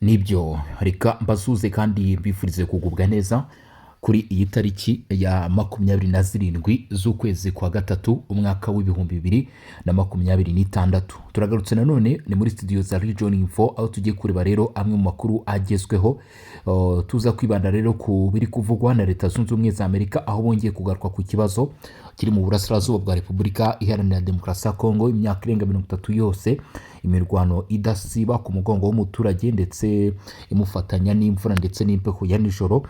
Nibyo reka mbasuze kandi mbifurize kugubwa neza kuri iyi tariki ya 27 z'ukwezi kwa gatatu umwaka w'ibihumbi 2026. Turagarutse nanone ni muri studio za Region Info aho tugiye kureba rero amwe mu makuru agezweho. Tuza kwibanda rero ku biri kuvugwa na Leta Zunze Ubumwe za Amerika aho bongeye kugaruka ku kibazo kiri mu burasirazuba bwa Repubulika Iharanira Demokarasi ya Kongo. Imyaka irenga 30 yose imirwano idasiba ku mugongo w'umuturage ndetse imufatanya n'imvura ndetse n'imbeho ya nijoro,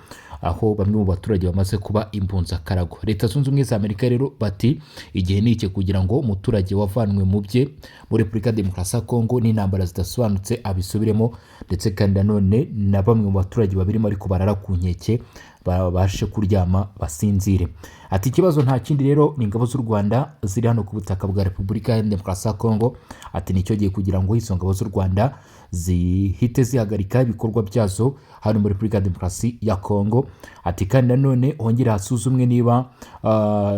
aho bamwe mu baturage bamaze kuba imbunzakarago. Leta Zunze Ubumwe za Amerika rero bati igihe ni iki kugira ngo umuturage wavanwe mu bye muri Repubulika Demokarasi ya Kongo n'intambara zidasobanutse abisubiremo, ndetse kandi nanone na bamwe mu baturage babirimo ariko barara ku nkeke babashe kuryama basinzire. Ati ikibazo nta kindi rero ni ingabo z'u Rwanda ziri hano ku butaka bwa Repubulika ya Demokarasi ya Kongo. Ati nicyo gihe kugira ngo izo ngabo z'u Rwanda zihite zihagarika ibikorwa byazo hano muri Repubulika ya Demokarasi ya Kongo. Ati kandi nanone hongera hasuzumwe niba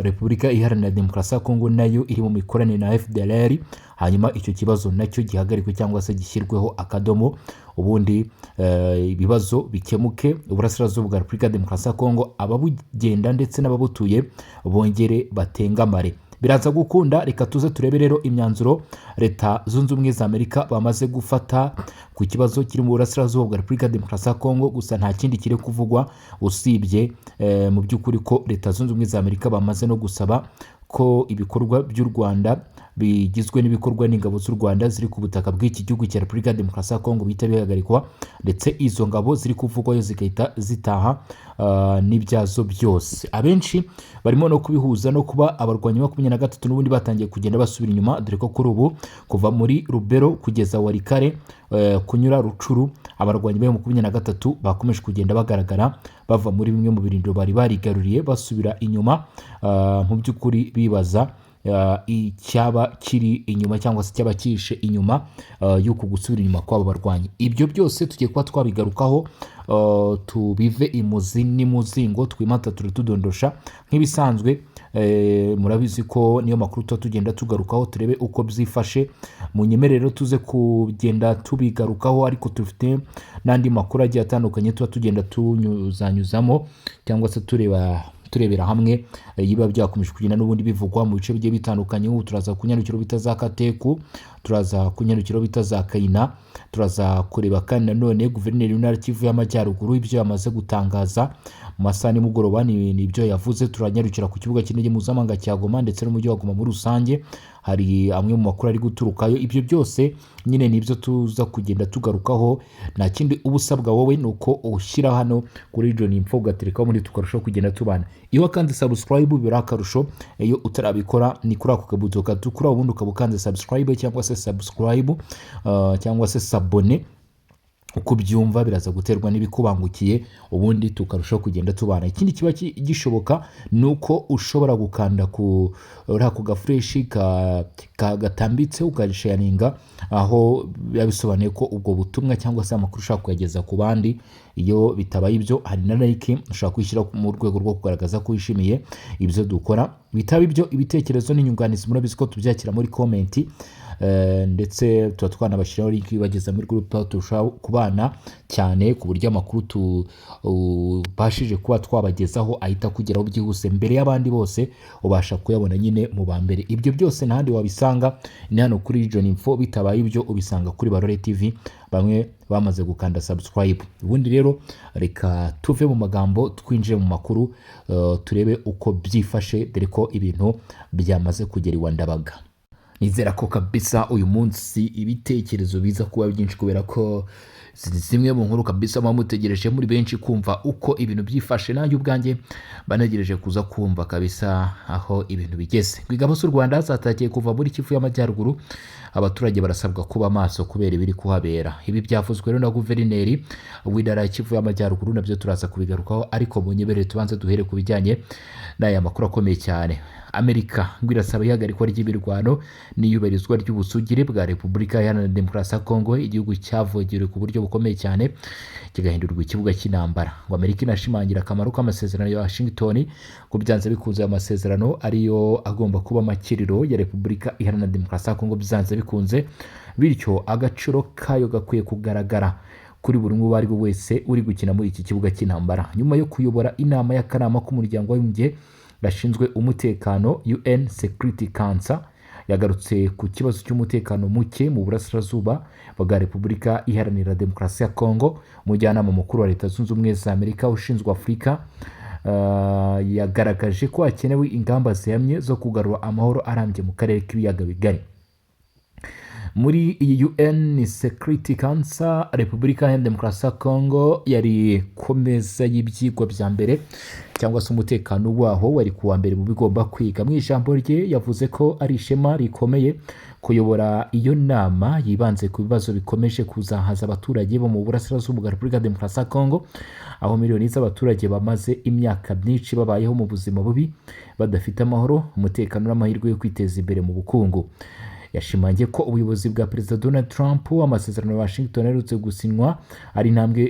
Repubulika Iharanira Demokarasi ya Kongo nayo iri mu mikoranire na FDLR, hanyuma icyo kibazo nacyo gihagarikwe cyangwa se gishyirweho akadomo, ubundi ibibazo bikemuke, uburasirazuba bwa Repubulika ya Demokarasi ya Kongo ababugenda ndetse n'ababutuye bongere batengamare. Biraza gukunda. Reka tuze turebe rero imyanzuro Leta Zunze Ubumwe za Amerika bamaze gufata ku kibazo kiri mu burasirazuba bwa Repubulika ya Demokarasi ya Kongo. Gusa nta kindi kiri kuvugwa usibye mu by'ukuri ko Leta Zunze Ubumwe za Amerika bamaze no gusaba ko ibikorwa by'u Rwanda bigizwe n'ibikorwa n'ingabo z'u Rwanda ziri ku butaka bw'iki gihugu cya Repubulika ya Demokarasi ya Kongo bihita bihagarikwa, ndetse izo ngabo ziri kuvugwayo zigahita zitaha n'ibyazo byose. Abenshi barimo no kubihuza no kuba abarwanyi 23 n'ubundi batangiye kugenda basubira inyuma, dore ko kuri ubu kuva muri Rubero kugeza Warikare kunyura Rucuru abarwanyi ba 23 bakomeje kugenda bagaragara bava muri bimwe mu birindiro bari barigaruriye basubira inyuma, mu by'ukuri bibaza icyaba kiri inyuma cyangwa se cyaba kishe inyuma y'uko gusubira inyuma kw'abo barwanyi. Ibyo byose tugiye kuba twabigarukaho, tubive imuzi n'imuzingo, twimata tudondosha nk'ibisanzwe. Murabizi ko niyo makuru tuba tugenda tugarukaho turebe uko byifashe. Mu nyemerero tuze kugenda tubigarukaho, ariko tufite n'andi makuru agiye atandukanye tuba tugenda tunyuzanyuzamo cyangwa se turebera hamwe yiba byakomeje kugenda n'ubundi bivugwa mu bice bigiye bitandukanye. Ubu turaza kunyarukiro bita za Kateku, turaza kunyarukiro bita za Kayina, turaza kureba kandi nanone guverineri w'intara Kivu y'Amajyaruguru ibyo yamaze gutangaza mu masaha nimugoroba nibyo yavuze. Turanyarukira ku kibuga kinini mpuzamahanga cya Goma ndetse n'umujyi wa Goma muri rusange, hari amwe mu makuru ari guturukayo. Ibyo byose nyine nibyo tuza kugenda tugarukaho. Nta kindi ubusabwa wowe nuko ushyira hano kuri Region Info ugaterekaho muri tukarushaho kugenda tubana. Iyo kandi subscribe bira akarusho, iyo utarabikora ni kuri ako kabuto gatukura ubundi ukabukanze subscribe cyangwa se subscribe cyangwa se sabone, uko byumva biraza guterwa n'ibikubangukiye ubundi tukarushaho kugenda tubana. Ikindi kiba gishoboka nuko ushobora gukanda ku ako gafresh gatambitse ukagisharinga, aho yabisobanuye ko ubwo butumwa cyangwa se amakuru ushaka kuyageza ku bandi. Iyo bitabaye ibyo hari na like ushaka kwishyira mu rwego rwo kugaragaza ko wishimiye ibyo dukora. Bitaba ibyo ibitekerezo n'inyunganizi murabizi ko tubyakira muri comment, ndetse tuba twanabashyiraho link bageza muri group aho turushaho kubana cyane ku buryo amakuru tubashije kuba twabagezaho ahita kugeraho byihuse mbere y'abandi bose, ubasha kuyabona nyine mu ba mbere. Ibyo byose n'ahandi wabisanga ni hano kuri Region Info. Bitabaye ibyo ubisanga kuri Barore TV, bamwe bamaze gukanda subscribe. Ubundi rero reka tuve mu magambo twinjire mu makuru, turebe uko byifashe, dore ko ibintu byamaze kugera iwa Ndabaga. Nizera ko kabisa uyu munsi ibitekerezo biza kuba byinshi, kubera ko zimwe mu nkuru kabisa mutegereje muri benshi kumva uko ibintu byifashe. Nanjye ubwanjye banagereje kuza kumva kabisa aho ibintu bigeze. Ingabo z'u Rwanda zatagiye kuva muri Kivu y'Amajyaruguru, abaturage barasabwa kuba maso kubera ibiri kuhabera. Ibi byavuzwe rero na guverineri w'intara ya Kivu y'Amajyaruguru, nabyo turaza kubigarukaho, ariko mu nyemerere tubanze duhere ku bijyanye n'aya makuru akomeye cyane. Amerika ngo irasaba ihagarikwa ry'imirwano n'iyubahirizwa ry'ubusugire bwa Repubulika Iharanira Demokarasi ya Kongo, igihugu cyavogerewe ku buryo bukomeye cyane kigahindurwa ikibuga cy'intambara. Ngo Amerika inashimangira akamaro k'amasezerano ya Washington, ko byanze bikunze amasezerano ariyo agomba kuba amakiriro ya Repubulika Iharanira Demokarasi ya Kongo byanze bikunze, bityo agaciro kayo gakwiye kugaragara kuri buri umwe uwo ari we wese uri gukina muri iki kibuga cy'intambara. Nyuma yo kuyobora inama y'akanama k'umuryango w'abibumbye gashinzwe umutekano UN Security Council, yagarutse ku kibazo cy'umutekano muke mu burasirazuba bwa Repubulika Iharanira Demokarasi ya Kongo. Umujyanama mukuru wa Leta Zunze Ubumwe za Amerika ushinzwe Afurika yagaragaje ko hakenewe ingamba zihamye zo kugarura amahoro arambye mu karere k'ibiyaga bigari. Muri iyi UN Security Council, Repubulika Iharanira Demokarasi ya Kongo yari ku meza y'ibyigwa bya mbere cyangwa se umutekano waho wari kuwa mbere mu bigomba kwiga. Mu ijambo rye yavuze ko ari ishema rikomeye kuyobora iyo nama yibanze ku bibazo bikomeje kuzahaza abaturage bo mu burasirazuba bwa Repubulika Demokarasi ya Kongo, aho miliyoni z'abaturage bamaze imyaka myinshi babayeho mu buzima bubi, badafite amahoro, umutekano n'amahirwe yo kwiteza imbere mu bukungu. Yashimangiye ko ubuyobozi bwa Perezida Donald Trump amasezerano ya Washington aherutse gusinywa ari intambwe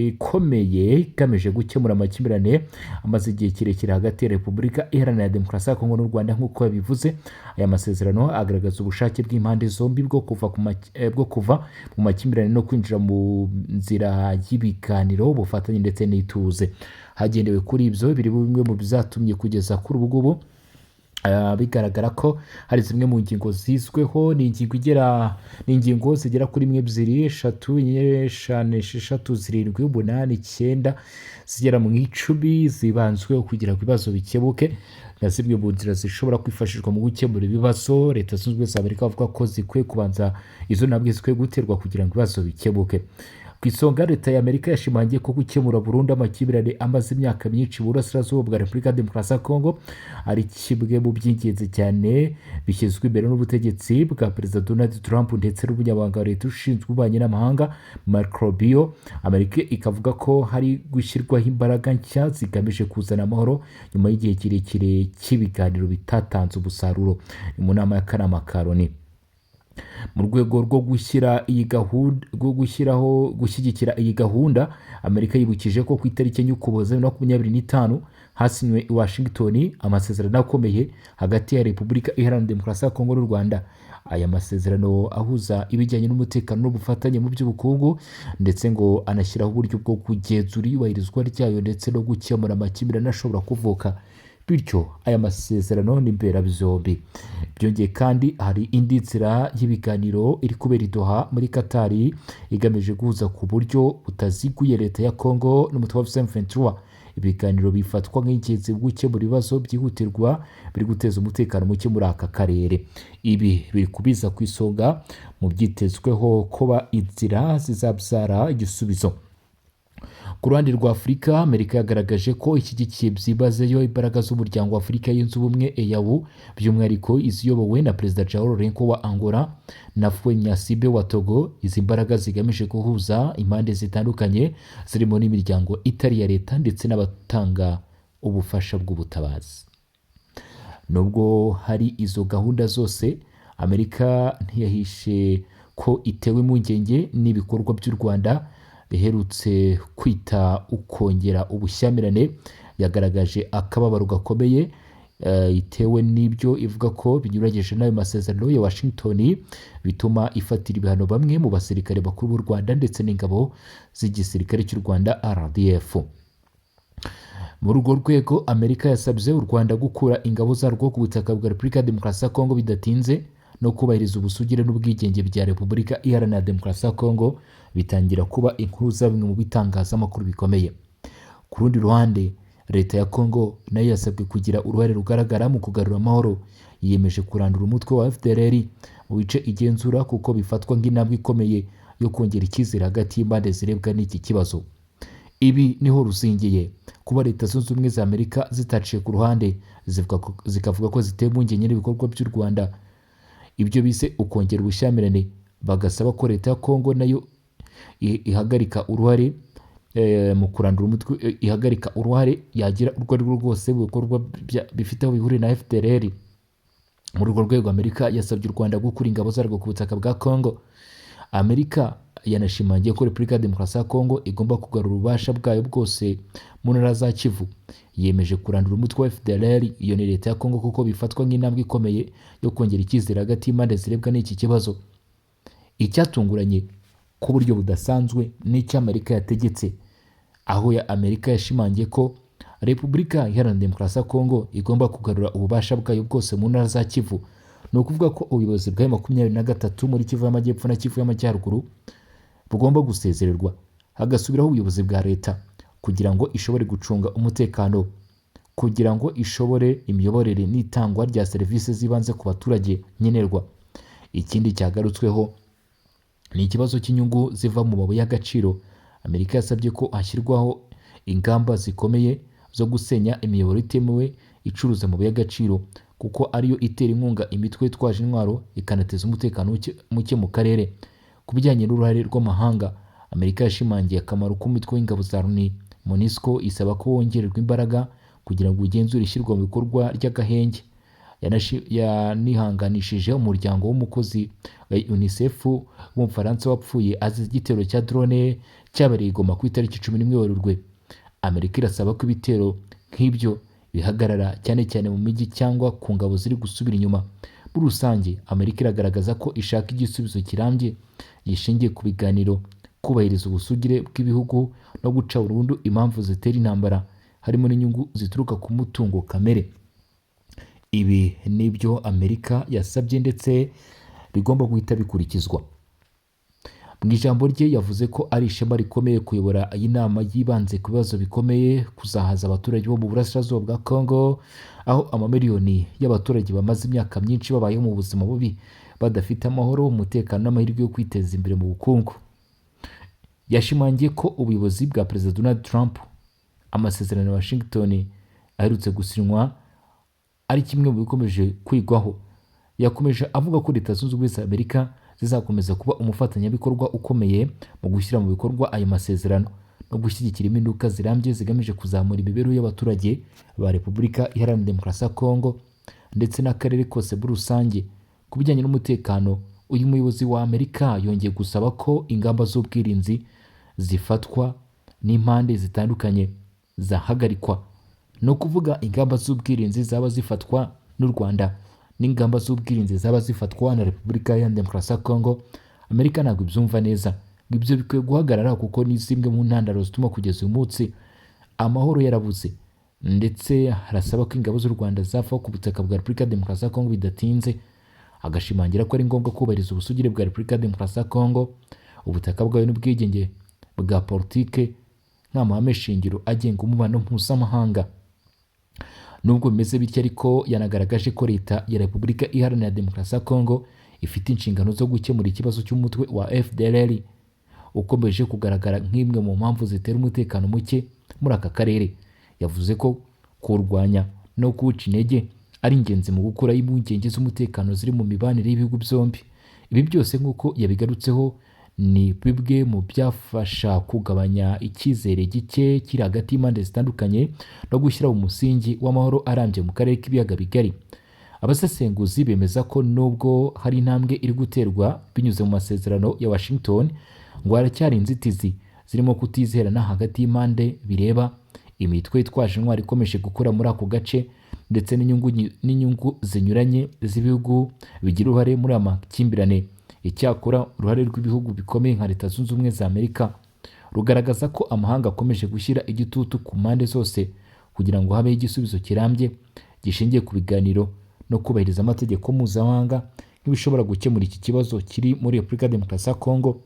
ikomeye igamije gukemura amakimbirane amaze igihe kirekire hagati ya Repubulika Iharanira Demokarasi ya Kongo n'u Rwanda. Nk'uko yabivuze, aya masezerano agaragaza ubushake bw'impande zombi bwo kuva mu makimbirane no kwinjira mu nzira y'ibiganiro, ubufatanye ndetse n'ituze. Hagendewe kuri ibyo, biri bimwe mu bizatumye kugeza kuri ubu ngubu bigaragara ko hari zimwe mu ngingo zizweho. Ni ingingo zigera kuri 1, 2, 3, 4, 5, 6, 7, 8, 8, 9 zigera mu 10 zibanzweho kugira ngo ibibazo bikebuke, na zimwe mu nzira zishobora kwifashishwa mu gukemura ibibazo. Leta Zunze Ubumwe za Amerika avuga ko zikwiye kubanza izo ntambwe zikwiye guterwa kugira ngo ibibazo bikebuke. Ku isonga, Leta ya Amerika yashimangiye ko gukemura burundu amakimbirane amaze imyaka myinshi mu burasirazuba bwa Repubulika Demokarasi ya Kongo ari kimwe mu by'ingenzi cyane bishyizwe imbere n'ubutegetsi bwa Perezida Donald Trump ndetse n'umunyamabanga wa Leta ushinzwe ububanyi n'amahanga Marco Rubio. Amerika ikavuga ko hari gushyirwaho imbaraga nshya zigamije kuzana amahoro nyuma y'igihe kirekire cy'ibiganiro bitatanze umusaruro. Ni mu nama y'akanama ka Loni. Mu rwego rwo gushyigikira iyi gahunda, Amerika yibukije ko ku itariki enye Ukuboza 2025 hasinywe i Washington amasezerano akomeye hagati ya Repubulika Iharanira Demokarasi ya Kongo n'u Rwanda. Aya masezerano ahuza ibijyanye n'umutekano n'ubufatanye mu by'ubukungu, ndetse ngo anashyiraho uburyo bwo kugenzura iyubahirizwa ryayo ndetse no gukemura amakimbirane ashobora kuvuka. Bityo aya masezerano ni mberabyombi. Byongeye kandi hari indi nzira y'ibiganiro iri kubera i Doha muri Katari igamije guhuza ku buryo butaziguye Leta ya Kongo n'umutwe wa M23. Ibiganiro bifatwa nk'ingenzi mu gukemura ibibazo byihutirwa biri guteza umutekano muke muri aka karere. Ibi biri kubiza ku isonga mu byitezweho kuba inzira zizabyara igisubizo. Ku ruhande rwa Afurika, Amerika yagaragaje ko ishyigikiye byimazeyo imbaraga z'umuryango wa Afurika yunze ubumwe EAU, by'umwihariko iziyobowe na Perezida Joao Lourenço wa Angola na Faure Gnassingbe wa Togo. Izi mbaraga zigamije guhuza impande zitandukanye zirimo n'imiryango itari ya leta ndetse n'abatanga ubufasha bw'ubutabazi. Nubwo hari izo gahunda zose, Amerika ntiyahishe ko itewe impungenge n'ibikorwa by'u Rwanda biherutse kwita ukongera ubushyamirane. Yagaragaje akababaro gakomeye itewe n'ibyo ivuga ko binyuranyije n'ayo masezerano ya Washington, bituma ifatira ibihano bamwe mu basirikare bakuru b'u Rwanda ndetse n'ingabo z'igisirikare cy'u Rwanda RDF. Muri urwo rwego, Amerika yasabye u Rwanda gukura ingabo zarwo ku butaka bwa Repubulika ya Demokarasi ya Kongo bidatinze no kubahiriza ubusugire n'ubwigenge bya Repubulika Iharanira Demokarasi ya Kongo bitangira kuba inkuru za bimwe mu bitangazamakuru bikomeye. Ku rundi ruhande, Leta ya Kongo nayo yasabwe kugira uruhare rugaragara mu kugarura amahoro. Yiyemeje kurandura umutwe wa FDLR mu bice igenzura kuko bifatwa nk'intambwe ikomeye yo kongera icyizere hagati y'impande zirebwa n'iki kibazo. Ibi niho ruzingiye kuba Leta Zunze Ubumwe za Amerika zitaciye ku ruhande zikavuga ko ziteye impungenge n'ibikorwa by'u Rwanda, ibyo bise ukongera ubushyamirane, bagasaba ko Leta ya Kongo nayo ihagarika uruhare mu kurandura umutwe, ihagarika uruhare yagira urwo ari rwo rwose mu bikorwa bifite aho bihuriye na FDLR. Muri urwo rwego, Amerika yasabye u Rwanda gukura ingabo zarwo ku butaka bwa Kongo. Amerika yanashimangiye ko Repubulika ya Demokarasi ya Kongo igomba kugarura ububasha bwayo bwose mu ntara za Kivu. Yemeje kurandura umutwe wa FDLR, iyo ni Leta ya Kongo, kuko bifatwa nk'intambwe ikomeye yo kongera icyizere hagati y'impande zirebwa n'iki kibazo. Icyatunguranye ku buryo budasanzwe n'icyo Amerika yategetse, aho Amerika yashimangiye ko Repubulika Iharanira Demokarasi ya Kongo igomba kugarura ububasha bwayo bwose mu ntara za Kivu. Ni ukuvuga ko ubuyobozi bwa M23 muri Kivu y'Amajyepfo na Kivu y'Amajyaruguru bugomba gusezererwa, hagasubiraho ubuyobozi bwa leta kugira ngo ishobore gucunga umutekano, kugira ngo ishobore imiyoborere n'itangwa rya serivisi z'ibanze ku baturage nkenerwa. Ikindi cyagarutsweho ni ikibazo cy'inyungu ziva mu mabuye y'agaciro. Amerika yasabye ko hashyirwaho ingamba zikomeye zo gusenya imiyoboro itemewe icuruza amabuye y'agaciro, kuko ariyo itera inkunga imitwe itwaje intwaro ikanateza umutekano muke mu karere. Ku bijyanye n'uruhare rw'amahanga, Amerika yashimangiye akamaro k'umutwe w'ingabo za Loni MONUSCO, isaba ko wongererwa imbaraga kugira ngo ugenzure ishyirwa mu bikorwa ry'agahenge. Yanihanganishije umuryango w'umukozi wa UNICEF w'Umufaransa wapfuye azize igitero cya drone cyabereye i Goma ku itariki 11 Werurwe. Amerika irasaba ko ibitero nk'ibyo bihagarara, cyane cyane mu mijyi cyangwa ku ngabo ziri gusubira inyuma. Muri rusange, Amerika iragaragaza ko ishaka igisubizo kirambye gishingiye ku biganiro, kubahiriza ubusugire bw'ibihugu no guca burundu impamvu zitera intambara, harimo n'inyungu zituruka ku mutungo kamere. Ibi nibyo Amerika yasabye ndetse bigomba guhita bikurikizwa. Mu ijambo rye yavuze ko ari ishema rikomeye kuyobora iyi nama yibanze ku bibazo bikomeye kuzahaza abaturage bo mu burasirazuba bwa Kongo, aho amamiliyoni y'abaturage bamaze imyaka myinshi babayeho mu buzima bubi, badafite amahoro, umutekano n'amahirwe yo kwiteza imbere mu bukungu. Yashimangiye ko ubuyobozi bwa Perezida Donald Trump, amasezerano ya Washington aherutse gusinywa, ari kimwe mu bikomeje kwigwaho. Yakomeje avuga ko Leta Zunze Ubumwe za Amerika zizakomeza kuba umufatanyabikorwa ukomeye mu gushyira mu bikorwa ayo masezerano no gushyigikira impinduka zirambye zigamije kuzamura imibereho y'abaturage ba Repubulika Iharanira Demokarasi ya Kongo ndetse n'akarere kose muri rusange. Ku bijyanye n'umutekano, uyu muyobozi wa Amerika yongeye gusaba ko ingamba z'ubwirinzi zifatwa n'impande zitandukanye zahagarikwa, no kuvuga ingamba z'ubwirinzi zaba zifatwa n'u Rwanda n'ingamba z'ubwirinzi zaba zifatwa na Repubulika Iharanira Demokarasi ya Kongo. Amerika ntabwo ibyumva neza, ibyo bikwiye guhagarara kuko ni zimwe mu ntandaro zituma kugeza uyu munsi amahoro yarabuze, ndetse harasaba ko ingabo z'u Rwanda zapfa ku butaka bwa Repubulika ya Demokarasi ya Kongo bidatinze. Agashimangira ko ari ngombwa kubahiriza ubusugire bwa Repubulika ya Demokarasi ya Kongo, ubutaka bwayo n'ubwigenge bwa politike nk'amahame shingiro agenga umubano mpuzamahanga. Nubwo bimeze bityo ariko, yanagaragaje ko leta ya Repubulika Iharanira Demokarasi ya Kongo ifite inshingano zo gukemura ikibazo cy'umutwe wa FDLR ukomeje kugaragara nk'imwe mu mpamvu zitera umutekano muke muri aka karere. Yavuze ko kurwanya no kuwuca intege ari ingenzi mu gukura impungenge z'umutekano ziri mu mibanire y'ibihugu byombi. Ibi byose nk'uko yabigarutseho ni bimwe mu byafasha kugabanya icyizere gike kiri hagati y'impande zitandukanye no gushyira umusingi w'amahoro arambye mu karere k'ibiyaga bigari. Abasesenguzi bemeza ko nubwo hari intambwe iri guterwa binyuze mu masezerano ya Washington, ngo haracyari inzitizi zirimo kutizerana hagati y'impande bireba, imitwe itwaje intwaro ikomeje gukora muri ako gace, ndetse n'inyungu zinyuranye z'ibihugu bigira uruhare muri amakimbirane. Icyakora uruhare rw'ibihugu bikomeye nka Leta Zunze Ubumwe za Amerika rugaragaza ko amahanga akomeje gushyira igitutu ku mpande zose kugira ngo habeho igisubizo kirambye gishingiye ku biganiro no kubahiriza amategeko mpuzamahanga nk'ibishobora gukemura iki kibazo kiri muri Repubulika ya Demokarasi ya Kongo,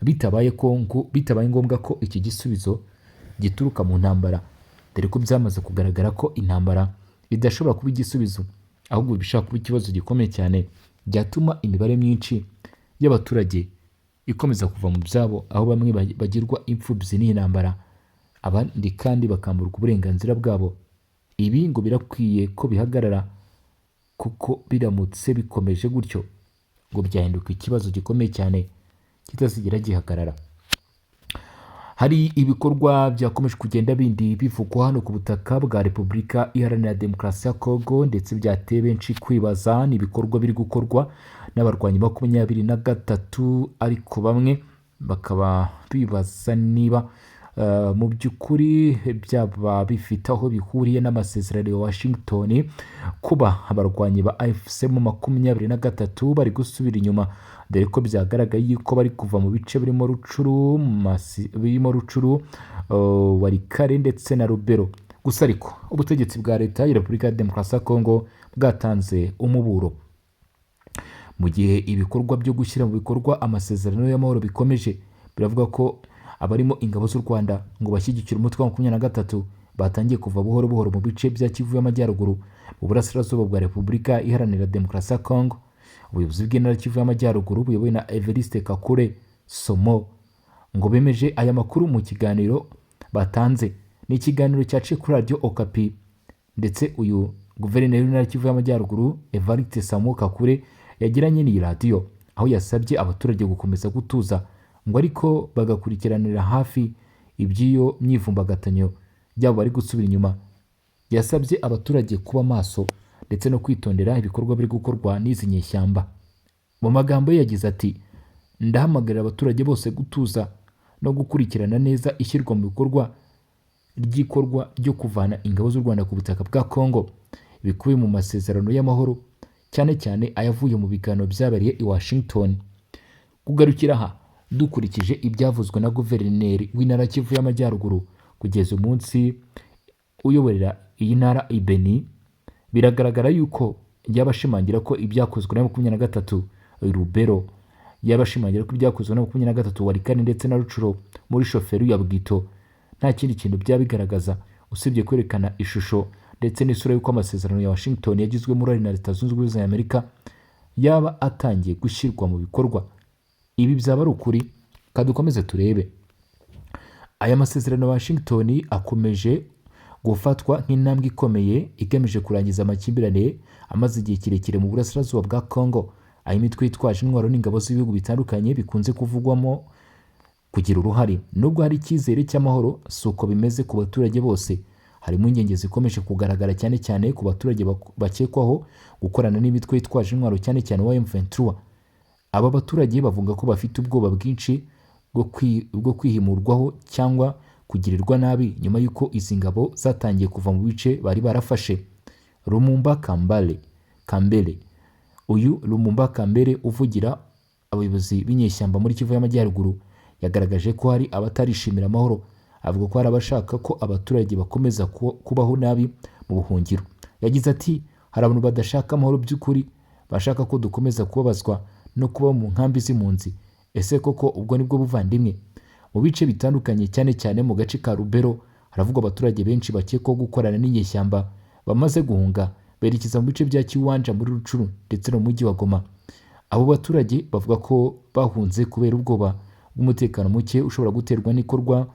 bitabaye ngombwa ko iki gisubizo gituruka mu ntambara, dore ko byamaze kugaragara ko intambara idashobora kuba igisubizo, ahubwo bishobora kuba ikibazo gikomeye cyane byatuma imibare myinshi y'abaturage ikomeza kuva mu byabo, aho bamwe bagirwa imfubyi n'iyi ntambara, abandi kandi bakamburwa uburenganzira bwabo. Ibi ngo birakwiye ko bihagarara, kuko biramutse bikomeje gutyo ngo byahinduka ikibazo gikomeye cyane kitazigera gihagarara. Hari ibikorwa byakomeje kugenda bindi bivugwa hano ku butaka bwa Repubulika Iharanira Demokarasi ya Kongo, ndetse byateye benshi kwibaza ni ibikorwa biri gukorwa n'abarwanyi 23, ariko bamwe bakaba bibaza niba mu by'ukuri byaba bifite aho bihuriye n'amasezerano ya Washington kuba abarwanyi ba AFC mu 23 bari gusubira inyuma, dore ko byagaragaye yuko bari kuva mu bice birimo Rucuru, Walikale ndetse na Rubero. Gusa ariko ubutegetsi bwa leta ya Repubulika ya Demokarasi ya Kongo bwatanze umuburo. Mu gihe ibikorwa byo gushyira mu bikorwa amasezerano y'amahoro bikomeje, biravuga ko abarimo ingabo z'u Rwanda ngo bashyigikira umutwe wa 23 batangiye kuva buhoro buhoro mu bice bya Kivu y'Amajyaruguru mu burasirazuba bwa Repubulika Iharanira Demokarasi ya Kongo. Ubuyobozi bw'intara Kivu y'Amajyaruguru buyobowe na Evariste Kakule Somo ngo bemeje aya makuru mu kiganiro batanze. Ni ikiganiro cyaciye kuri Radio Okapi, ndetse uyu guverineri w'intara Kivu y'Amajyaruguru Evariste Samo Kakule yagiranye n'iyi radiyo, aho yasabye abaturage gukomeza gutuza ngo ariko bagakurikiranira hafi iby'iyo myivumbagatanyo byabo bari gusubira inyuma. Yasabye abaturage kuba maso ndetse no kwitondera ibikorwa biri gukorwa n'izi nyeshyamba. Mu magambo ye yagize ati, ndahamagarira abaturage bose gutuza no gukurikirana neza ishyirwa mu bikorwa ry'ikorwa ryo kuvana ingabo z'u Rwanda ku butaka bwa Kongo bikubiye mu masezerano y'amahoro, cyane cyane ayavuye mu biganiro byabereye i Washington. Kugarukira aha, dukurikije ibyavuzwe na guverineri w'intara Kivu y'Amajyaruguru kugeza umunsi uyoborera iyi ntara Ibeni, biragaragara yuko yabashimangira ko ibyakozwe na 23 Rubero, yabashimangira ko ibyakozwe na 23 Walikale ndetse na Rucuro muri shoferi ya Bwito nta kindi kintu byabigaragaza usibye kwerekana ishusho ndetse n'isura y'uko amasezerano ya Washington yagizwe muri na Leta Zunze Ubumwe za Amerika yaba atangiye gushyirwa mu bikorwa. Ibi byaba ari ukuri, kadukomeze turebe. Aya masezerano ya Washington akomeje gufatwa nk'intambwe ikomeye igamije kurangiza amakimbirane amaze igihe kirekire mu burasirazuba bwa Kongo, aho imitwe yitwaje intwaro n'ingabo z'ibihugu bitandukanye bikunze kuvugwamo kugira uruhare. Nubwo hari icyizere cy'amahoro, si uko bimeze ku baturage bose. Harimo impungenge zikomeje kugaragara cyane cyane ku baturage bakekwaho gukorana n'imitwe yitwaje intwaro cyane cyane wa M23. Aba baturage bavuga ko bafite ubwoba bwinshi bwo kwihimurwaho cyangwa kugirirwa nabi nyuma y'uko izi ngabo zatangiye kuva mu bice bari barafashe. Lumumba Kambele, uyu Lumumba Kambele uvugira abayobozi b'inyeshyamba muri Kivu y'Amajyaruguru, yagaragaje ko hari abatarishimira amahoro. Avuga ko hari abashaka ko abaturage bakomeza kubaho nabi mu buhungiro. Yagize ati, hari abantu badashaka amahoro by'ukuri, bashaka ko dukomeza kubabazwa no kuba mu nkambi z'impunzi. Ese koko ubwo nibwo buvandimwe? Mu bice bitandukanye cyane cyane mu gace ka Rubero haravugwa abaturage benshi bakekwaho gukorana n'inyeshyamba bamaze guhunga berekeza mu bice bya Kiwanja muri Rucuru ndetse no mu mujyi wa Goma. Abo baturage bavuga ko bahunze kubera ubwoba bw'umutekano muke ushobora guterwa n'ikorwa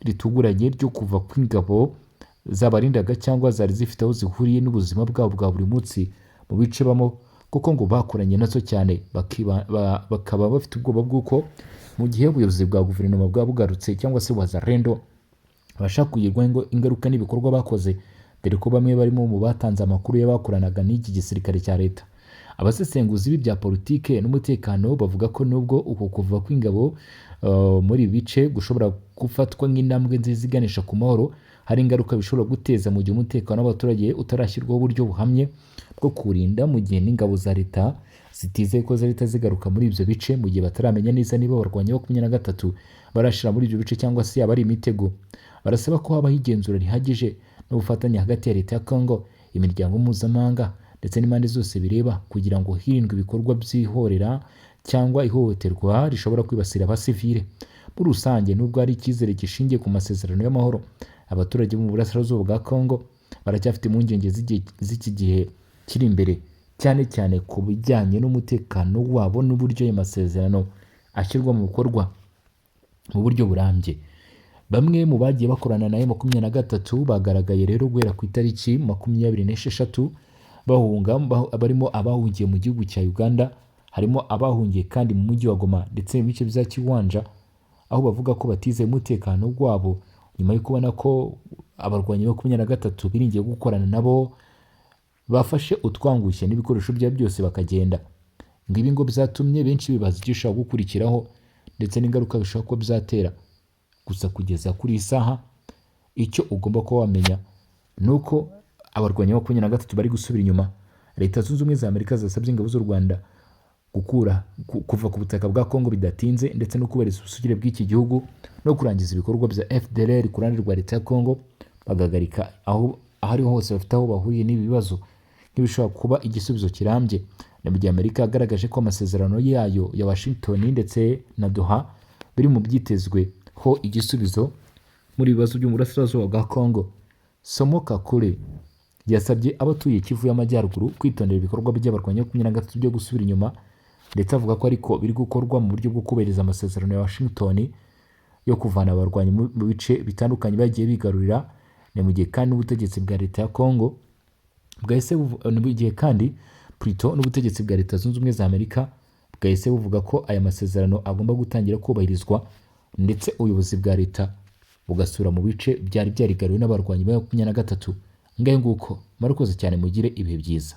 rituguranye ryo kuva kw'ingabo zabarindaga cyangwa zari zifite aho zihuriye n'ubuzima bwabo bwa buri munsi mu bice bamo, kuko ngo bakoranye nazo cyane bakaba bafite ubwoba bw'uko mu gihe ubuyobozi bwa guverinoma bwa bugarutse cyangwa se wazarendo bashaka kugirwaho ingaruka n'ibikorwa bakoze, dore ko bamwe barimo mu batanze amakuru y'abakoranaga n'iki gisirikare cya leta. Abasesenguzi b'ibya politike n'umutekano bavuga ko nubwo uko kuva kw'ingabo muri ibi bice gushobora gufatwa nk'intambwe nziza iganisha ku mahoro, hari ingaruka bishobora guteza mu gihe umutekano w'abaturage utarashyirwaho uburyo buhamye bwo kurinda, mu gihe n'ingabo za leta zitizeye ko zahita zigaruka muri ibyo bice mu gihe bataramenya neza niba abarwanyi ba 23 barashira muri ibyo bice cyangwa se yaba ari imitego. Barasaba ko habaho igenzura rihagije n'ubufatanye hagati ya leta ya Kongo, imiryango mpuzamahanga ndetse n'impande zose bireba, kugira ngo hirindwe ibikorwa by'ihorera cyangwa ihohoterwa rishobora kwibasira abasivile. Muri rusange, nubwo hari icyizere gishingiye ku masezerano y'amahoro, abaturage bo mu burasirazuba bwa Kongo baracyafite impungenge z'iki gihe kiri imbere, cyane cyane ku bijyanye n'umutekano wabo n'uburyo ayo masezerano ashyirwa mu bikorwa mu buryo burambye. Bamwe mu bagiye bakorana na M23 bagaragaye rero guhera ku itariki 26 bahunga, barimo abahungiye mu gihugu cya Uganda, harimo abahungiye kandi mu mujyi wa Goma ndetse mu bice bya Kiwanja, aho bavuga ko batizeye umutekano wabo nyuma yo kubona ko abarwanyi ba 23 biringiye gukorana nabo bafashe utwangushye n'ibikoresho byabo byose bakagenda. Ngibi ngo byatumye benshi bibaza icyo gishobora gukurikiraho ndetse n'ingaruka bishobora kuba byatera. gusa kugeza kuri iyi saha icyo ugomba kuba wamenya ni uko abarwanyi ba 23 bari gusubira inyuma. Leta Zunze Ubumwe za Amerika zasabye ingabo z'u Rwanda kuva ku butaka bwa Kongo bidatinze ndetse no kubahiriza ubusugire bw'iki gihugu no kurangiza ibikorwa bya FDLR ku ruhande rwa leta ya Kongo, bagahagarika aho ariho hose bafite aho bahuriye n'ibi bibazo nk'ibishobora kuba igisubizo kirambye. Ni mu gihe Amerika yagaragaje ko amasezerano yayo ya Washington ndetse na Doha biri mu byitezweho igisubizo muri bibazo byo mu burasirazuba bwa Kongo. Somo Kakule yasabye abatuye Kivu y'Amajyaruguru kwitondera ibikorwa by'abarwanyi ba 23 byo gusubira inyuma, ndetse avuga ko ariko biri gukorwa mu buryo bwo kubahiriza amasezerano ya Washington yo kuvana abarwanyi mu bice bitandukanye bagiye bigarurira. Ni mu gihe kandi n'ubutegetsi bwa leta ya Kongo bwahise n'ubutegetsi bwa Leta Zunze Ubumwe za Amerika bwahise buvuga ko aya masezerano agomba gutangira kubahirizwa, ndetse ubuyobozi bwa leta bugasura mu bice byari byarigaruwe n'abarwanyi ba 23. Ngahe nguko murakoze cyane, mugire ibihe byiza.